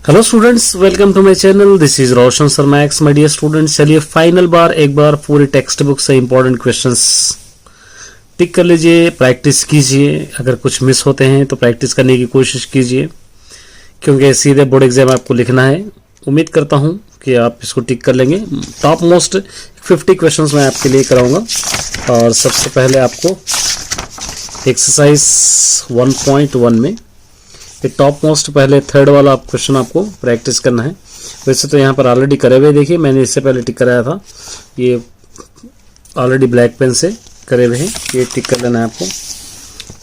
Hello students, welcome to my channel. This is Roshan sir Max. My dear students, चलिए final बार एक बार पूरी टेक्स्ट बुक से इंपॉर्टेंट क्वेश्चंस टिक कर लीजिए, प्रैक्टिस कीजिए। अगर कुछ मिस होते हैं तो प्रैक्टिस करने की कोशिश कीजिए, क्योंकि सीधे बोर्ड एग्जाम आपको लिखना है। उम्मीद करता हूं कि आप इसको टिक कर लेंगे। टॉप मोस्ट 50 क्वेश्चंस मैं आपके लिए कराऊंगा। और सबसे पहले आपको एक्सरसाइज 1.1 में टॉप मोस्ट पहले थर्ड वाला क्वेश्चन आपको प्रैक्टिस करना है। वैसे तो यहाँ पर ऑलरेडी करे हुए, देखिए मैंने इससे पहले टिक कराया था, ये ऑलरेडी ब्लैक पेन से करे हुए हैं, ये टिक कर लेना है आपको।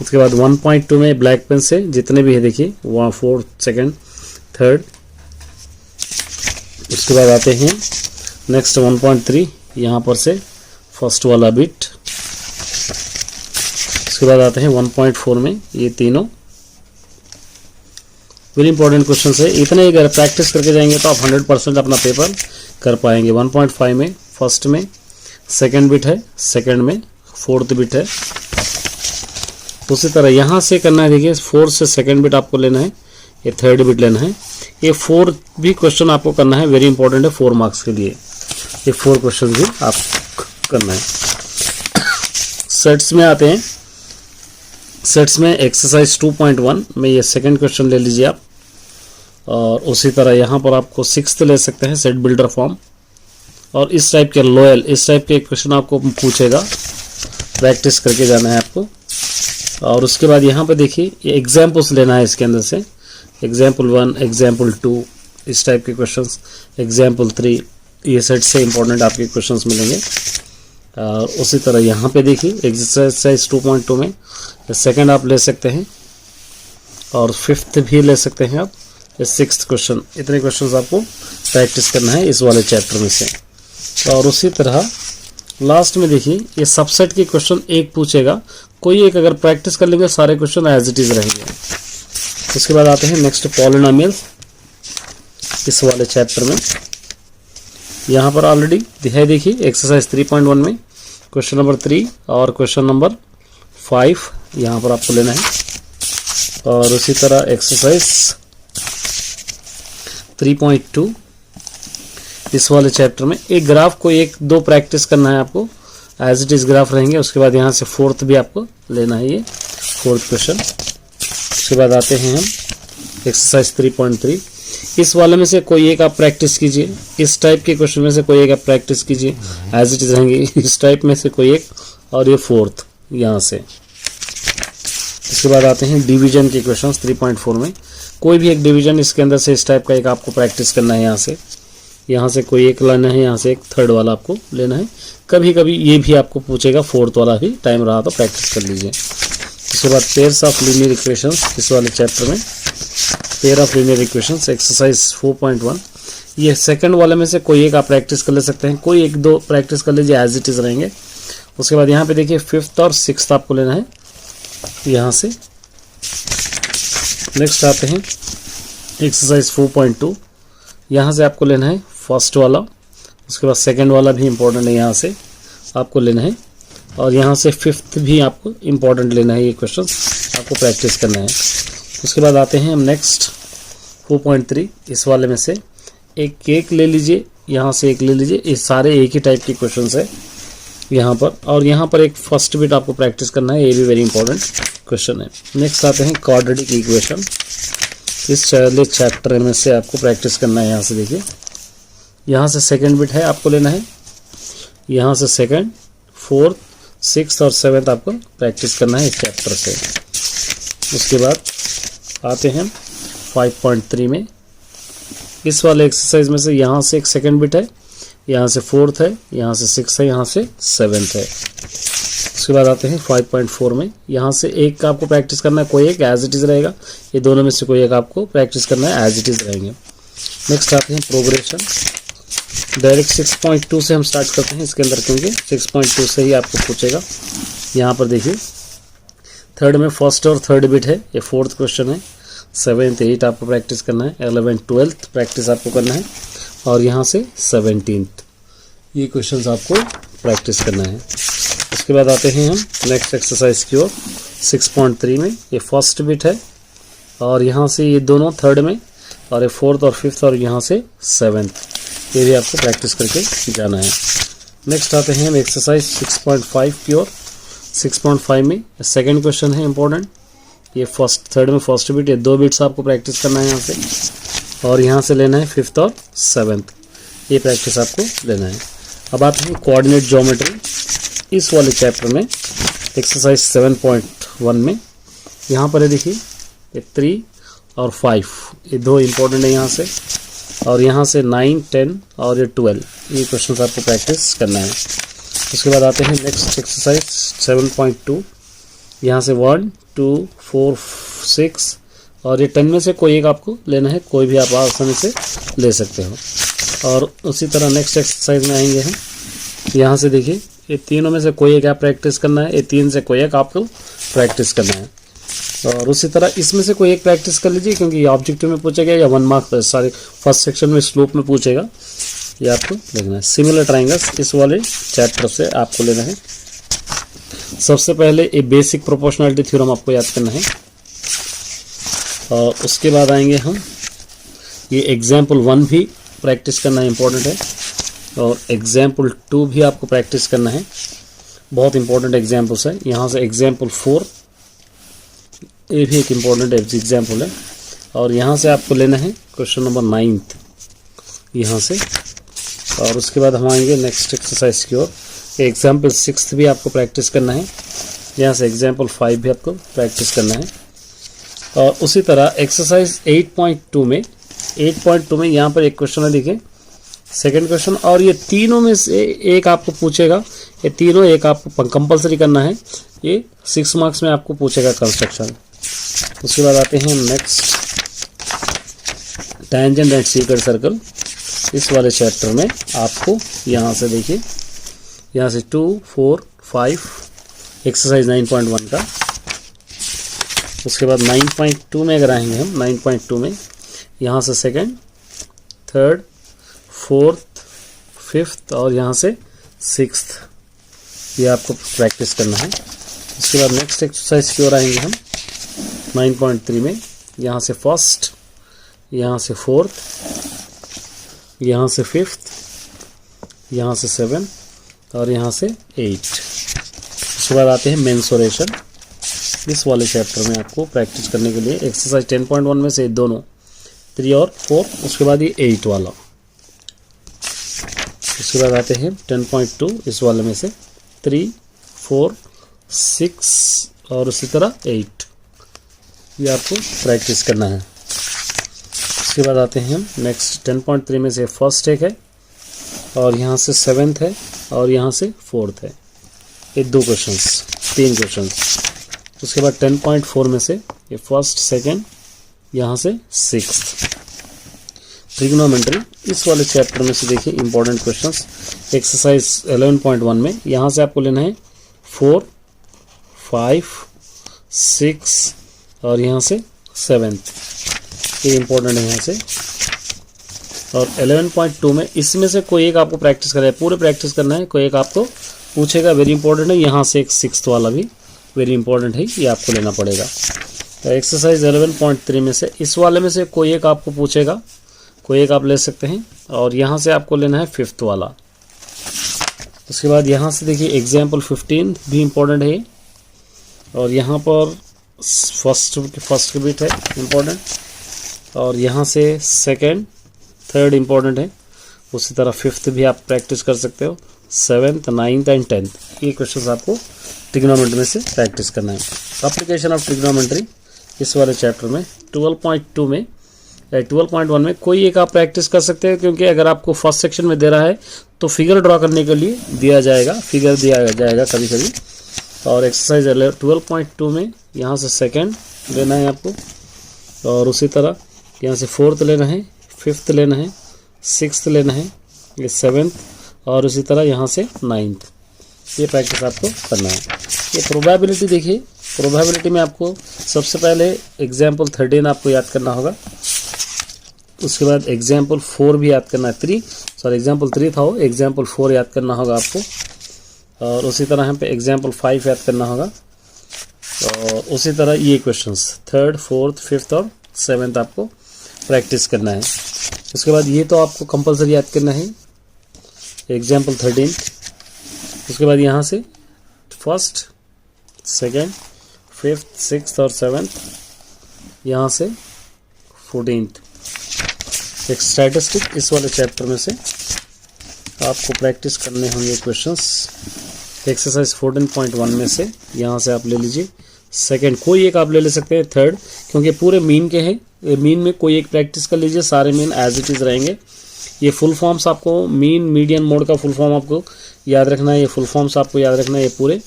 उसके बाद 1.2 में ब्लैक पेन से जितने भी है देखिए, 4th, 2nd, 3rd। उसके बाद आते हैं नेक्स्ट 1.3, यहाँ पर से फर्स्ट वाला बिट। उसके बाद आते हैं 1.4 में ये तीनों वेरी इंपॉर्टेंट क्वेश्चन है। इतने अगर प्रैक्टिस करके जाएंगे तो आप 100% अपना पेपर कर पाएंगे। 1.5 में फर्स्ट में सेकंड बिट है, सेकंड में फोर्थ बिट है। उसी तरह यहाँ से करना है, देखिए 4 से सेकंड बिट आपको लेना है, ये थर्ड बिट लेना है। ये 4 भी क्वेश्चन आपको करना है, वेरी इंपॉर्टेंट है 4 मार्क्स के लिए। ये 4 क्वेश्चन भी आप करना है। सेट्स में आते हैं। सेट्स में एक्सरसाइज 2.1 में ये सेकंड क्वेश्चन ले लीजिए आप। और उसी तरह यहाँ पर आपको 6th ले सकते हैं, सेट बिल्डर फॉर्म। और इस टाइप के लोयल, इस टाइप के क्वेश्चन आपको पूछेगा, प्रैक्टिस करके जाना है आपको। और उसके बाद यहाँ पे देखिए ये एग्जाम्पल्स लेना है इसके अंदर से, एग्जाम्पल 1, एग्जाम्पल 2, इस टाइप के क्वेश्चन, एग्जाम्पल 3, ये सेट से इंपॉर्टेंट आपके क्वेश्चन मिलेंगे। और उसी तरह यहाँ पे देखिए एक्सरसाइज 2.2 में सेकंड आप ले सकते हैं और 5th भी ले सकते हैं आप, 6th क्वेश्चन। इतने क्वेश्चंस आपको प्रैक्टिस करना है इस वाले चैप्टर में से। और उसी तरह लास्ट में देखिए ये सबसेट के क्वेश्चन एक पूछेगा, कोई एक अगर प्रैक्टिस कर लेंगे सारे क्वेश्चन एज इट इज रहेंगे। उसके बाद आते हैं नेक्स्ट पॉलिनोमियल, इस वाले चैप्टर में। यहाँ पर ऑलरेडी दिखाई, देखिए एक्सरसाइज 3.1 में क्वेश्चन नंबर 3 और क्वेश्चन नंबर 5 यहाँ पर आपको लेना है। और उसी तरह एक्सरसाइज 3.2 इस वाले चैप्टर में एक ग्राफ को 1-2 प्रैक्टिस करना है आपको, एज इट इज ग्राफ रहेंगे। उसके बाद यहाँ से 4th भी आपको लेना है, ये 4th क्वेश्चन। उसके बाद आते हैं हम एक्सरसाइज 3.3, इस वाले में से कोई एक आप प्रैक्टिस कीजिए। इस टाइप के क्वेश्चन में से कोई एक आप प्रैक्टिस कीजिए, एज इट इज रहेंगे। इस टाइप में से कोई एक, और ये 4th यहाँ से। इसके बाद आते हैं डिवीजन के क्वेश्चंस 3.4 में, कोई भी एक डिवीजन इसके अंदर से इस टाइप का एक आपको प्रैक्टिस करना है। यहाँ से कोई एक लेना है, यहाँ से एक थर्ड वाला आपको लेना है। कभी कभी ये भी आपको पूछेगा, 4th वाला भी टाइम रहा तो प्रैक्टिस कर लीजिए। उसके बाद पेयर्स ऑफ लीनियर इक्वेशंस, इस वाले चैप्टर में pair of linear equations exercise 4.1, ये सेकंड वाले में से कोई एक आप प्रैक्टिस कर ले सकते हैं, कोई 1-2 प्रैक्टिस कर लीजिए, एज इट इज रहेंगे। उसके बाद यहाँ पे देखिए 5th और 6th आपको लेना है यहाँ से। नेक्स्ट आते हैं एक्सरसाइज 4.2, यहाँ से आपको लेना है फर्स्ट वाला। उसके बाद सेकंड वाला भी इंपॉर्टेंट है, यहाँ से आपको लेना है। और यहाँ से 5th भी आपको इंपॉर्टेंट लेना है, ये क्वेश्चन आपको प्रैक्टिस करना है। उसके बाद आते हैं हम नेक्स्ट 4.3, इस वाले में से एक ले लीजिए, यहाँ से एक ले लीजिए। ये सारे एक ही टाइप के क्वेश्चन है यहाँ पर। और यहाँ पर एक फर्स्ट बिट आपको प्रैक्टिस करना है, ये भी वेरी इंपॉर्टेंट क्वेश्चन है। नेक्स्ट आते हैं क्वाड्रेटिक इक्वेशन, इस चैप्टर में से आपको प्रैक्टिस करना है। यहाँ से देखिए, यहाँ से सेकंड बिट है आपको लेना है, यहाँ से सेकंड, 4th, 6th और 7th आपको प्रैक्टिस करना है इस चैप्टर से। उसके बाद आते हैं 5.3 में, इस वाले एक्सरसाइज में से यहाँ से एक सेकंड बिट है, यहाँ से 4th है, यहाँ से 6th है, यहाँ से 7th है। उसके बाद आते हैं 5.4 में, यहाँ से एक आपको प्रैक्टिस करना है, कोई एक एज इट इज रहेगा। ये दोनों में से कोई एक आपको प्रैक्टिस करना है, एज इट इज रहेंगे। नेक्स्ट आते हैं प्रोग्रेशन, डायरेक्ट 6.2 से हम स्टार्ट करते हैं इसके अंदर, क्योंकि 6.2 से ही आपको पूछेगा। यहाँ पर देखिए थर्ड में फर्स्ट और थर्ड बिट है, ये 4th क्वेश्चन है। 7th, 8th आपको प्रैक्टिस करना है, 11th, 12th प्रैक्टिस आपको करना है। और यहाँ से 17th, ये क्वेश्चंस आपको प्रैक्टिस करना है। उसके बाद आते हैं हम नेक्स्ट एक्सरसाइज की ओर 6.3 में, ये फर्स्ट बिट है और यहाँ से ये दोनों थर्ड में और ये फोर्थ और फिफ्थ और यहाँ से सेवेंथ, ये भी आपको प्रैक्टिस करके जाना है। नेक्स्ट आते हैं हम एक्सरसाइज 6.5 की ओर। 6.5 में सेकंड क्वेश्चन है इंपॉर्टेंट। ये थर्ड में फर्स्ट बीट, ये 2 बीट्स आपको प्रैक्टिस करना है यहाँ से, और यहाँ से लेना है फिफ्थ और सेवेंथ, ये प्रैक्टिस आपको लेना है। अब आते हैं कोऑर्डिनेट ज्योमेट्री। इस वाले चैप्टर में एक्सरसाइज 7.1 में यहाँ पर है देखिए, ये 3 और 5, ये 2 इंपॉर्टेंट है यहाँ से, और यहाँ से 9, 10 और ये 12, ये क्वेश्चन आपको प्रैक्टिस करना है। उसके बाद आते हैं नेक्स्ट एक्सरसाइज 7.2। यहाँ से 1, 2, 4, 6 और ये 10 में से कोई एक आपको लेना है, कोई भी आप आसानी से ले सकते हो। और उसी तरह नेक्स्ट एक्सरसाइज में आएंगे हम। यहाँ से देखिए, ये तीनों में से कोई एक आप प्रैक्टिस करना है, ये 3 से कोई एक आपको प्रैक्टिस करना है। और उसी तरह इसमें से कोई एक प्रैक्टिस कर लीजिए, क्योंकि ये ऑब्जेक्टिव में पूछेगा या 1 मार्क सारे फर्स्ट सेक्शन में स्लोप में पूछेगा, ये आपको देखना है। सिमिलर ट्राइंगल्स इस वाले चैप्टर से आपको लेना है। सबसे पहले ये बेसिक प्रोपोर्शनलिटी थ्योरम आपको याद करना है, और उसके बाद आएंगे हम, ये एग्जाम्पल 1 भी प्रैक्टिस करना इंपॉर्टेंट है, और एग्जाम्पल 2 भी आपको प्रैक्टिस करना है, बहुत इंपॉर्टेंट एग्जाम्पल्स है। यहाँ से एग्जाम्पल 4, ये भी एक इम्पॉर्टेंट एग्जाम्पल है, और यहाँ से आपको लेना है क्वेश्चन नंबर 9 यहाँ से। और उसके बाद हम आएंगे नेक्स्ट एक्सरसाइज की ओर। एग्जाम्पल 6 भी आपको प्रैक्टिस करना है, यहाँ से एग्जाम्पल 5 भी आपको प्रैक्टिस करना है। और उसी तरह एक्सरसाइज 8.2 में यहाँ पर एक क्वेश्चन है देखिए, सेकंड क्वेश्चन, और ये तीनों में से एक आपको पूछेगा, ये तीनों एक आपको कंपलसरी करना है, ये 6 मार्क्स में आपको पूछेगा कंस्ट्रक्शन। उसके बाद आते हैं next, tangent and secant circle. इस वाले चैप्टर में आपको यहाँ से देखिए, यहाँ से 2, 4, 5 एक्सरसाइज 9.1 का। उसके बाद 9.2 में अगर आएंगे हम, 9.2 में यहाँ से सेकंड, थर्ड, फोर्थ, फिफ्थ और यहाँ से सिक्स्थ, ये आपको प्रैक्टिस करना है। उसके बाद नेक्स्ट एक्सरसाइज की ओर आएंगे हम 9.3 में, यहाँ से फर्स्ट, यहाँ से फोर्थ, यहाँ से फिफ्थ, यहाँ से सेवेंथ और यहाँ से 8। उसके बाद आते हैं मेंसुरेशन। इस वाले चैप्टर में आपको प्रैक्टिस करने के लिए एक्सरसाइज 10.1 में से दोनों 3 और 4, उसके बाद ये 8 वाला। उसके बाद आते हैं 10.2, इस वाले में से 3, 4, 6 और उसी तरह 8, ये आपको प्रैक्टिस करना है। उसके बाद आते हैं हम नेक्स्ट 10.3 में से फर्स्ट एक है, और यहाँ से सेवेंथ है, और यहाँ से फोर्थ है, ये 2 क्वेश्चंस, 3 क्वेश्चंस। उसके बाद 10.4 में से ये फर्स्ट, सेकंड, यहाँ से सिक्स्थ। ट्रिग्नोमेट्री, इस वाले चैप्टर में से देखिए इंपॉर्टेंट क्वेश्चंस। एक्सरसाइज 11.1 में यहाँ से आपको लेना है 4, 5, 6 और यहाँ से 7th, ये इंपॉर्टेंट है यहाँ से। और 11.2 में इसमें से कोई एक आपको प्रैक्टिस करना है, पूरे प्रैक्टिस करना है, कोई एक आपको पूछेगा, वेरी इंपॉर्टेंट है। यहाँ से एक 6th वाला भी वेरी इंपॉर्टेंट है, ये आपको लेना पड़ेगा। तो एक्सरसाइज 11.3 में से इस वाले में से कोई एक आपको पूछेगा, कोई एक आप ले सकते हैं, और यहाँ से आपको लेना है 5th वाला। उसके बाद यहाँ से देखिए एग्जाम्पल 15 भी इम्पोर्टेंट है, और यहाँ पर फर्स्ट बिट है इम्पोर्टेंट, और यहाँ से सेकंड, थर्ड इम्पोर्टेंट है। उसी तरह 5th भी आप प्रैक्टिस कर सकते हो, 7th, 9th एंड 10th, ये क्वेश्चन आपको ट्रिग्नोमेट्री में से प्रैक्टिस करना है। एप्लीकेशन ऑफ ट्रिग्नोमेट्री इस वाले चैप्टर में 12.2 में 12.1 में कोई एक आप प्रैक्टिस कर सकते हैं, क्योंकि अगर आपको फर्स्ट सेक्शन में दे रहा है तो फिगर ड्रॉ करने के लिए दिया जाएगा, फिगर दिया जाएगा कभी कभी। और एक्सरसाइज 12.2 में यहाँ से सेकंड लेना है आपको, और उसी तरह यहाँ से 4th लेना है, 5th लेना है, 6th लेना है, ये 7th और उसी तरह यहाँ से 9th, ये प्रैक्टिस आपको करना है। ये प्रोबेबिलिटी देखिए, प्रोबेबिलिटी में आपको सबसे पहले एग्जाम्पल 13 आपको याद करना होगा, उसके बाद एग्जाम्पल 4 भी याद करना है, एग्जाम्पल 3 था वो, एग्जाम्पल 4 याद करना होगा आपको, और उसी तरह यहाँ पे एग्जाम्पल 5 याद करना होगा, और उसी तरह ये क्वेश्चंस 3rd, 4th, 5th और 7th आपको प्रैक्टिस करना है। उसके बाद ये तो आपको कंपलसरी याद करना है, एग्जाम्पल 13। उसके बाद यहाँ से फर्स्ट, सेकेंड, फिफ्थ, सिक्स्थ और सेवेंथ, यहाँ से 14th। एक स्टैटिस्टिक इस वाले चैप्टर में से आपको प्रैक्टिस करने होंगे क्वेश्चंस। एक्सरसाइज 14.1 में से यहाँ से आप ले लीजिए सेकंड, कोई एक आप ले सकते हैं, थर्ड, क्योंकि पूरे मीन के हैं, मीन में कोई एक प्रैक्टिस कर लीजिए, सारे मीन एज इट इज़ रहेंगे। ये फुल फॉर्म्स आपको, मीन मीडियन मोड का फुल फॉर्म आपको याद रखना है, ये फुल फॉर्म्स आपको याद रखना है ये पूरे,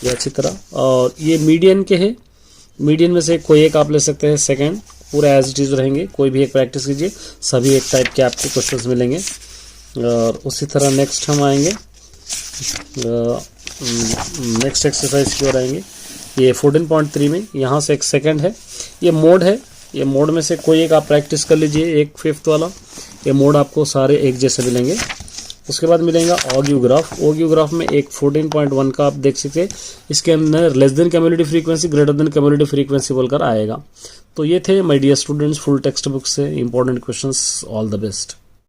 ये अच्छी तरह। और ये मीडियन के हैं, मीडियन में से कोई एक आप ले सकते हैं, सेकंड, पूरे एज इट इज़ रहेंगे, कोई भी एक प्रैक्टिस कीजिए, सभी एक टाइप के आपको क्वेश्चंस मिलेंगे। और उसी तरह नेक्स्ट हम आएंगे, नेक्स्ट एक्सरसाइज की ओर आएंगे। ये 14.3 में यहाँ से एक सेकंड है, ये मोड है, ये मोड में से कोई एक आप प्रैक्टिस कर लीजिए, एक फिफ्थ वाला, ये मोड आपको सारे एक जैसे मिलेंगे। उसके बाद मिलेगा ऑडियोग्राफ। ऑडियोग्राफ में एक 14.1 का आप देख सकते हैं, इसके अंदर less than community frequency, greater than community frequency बोलकर आएगा। तो ये थे my dear students full text book से important questions. All the best.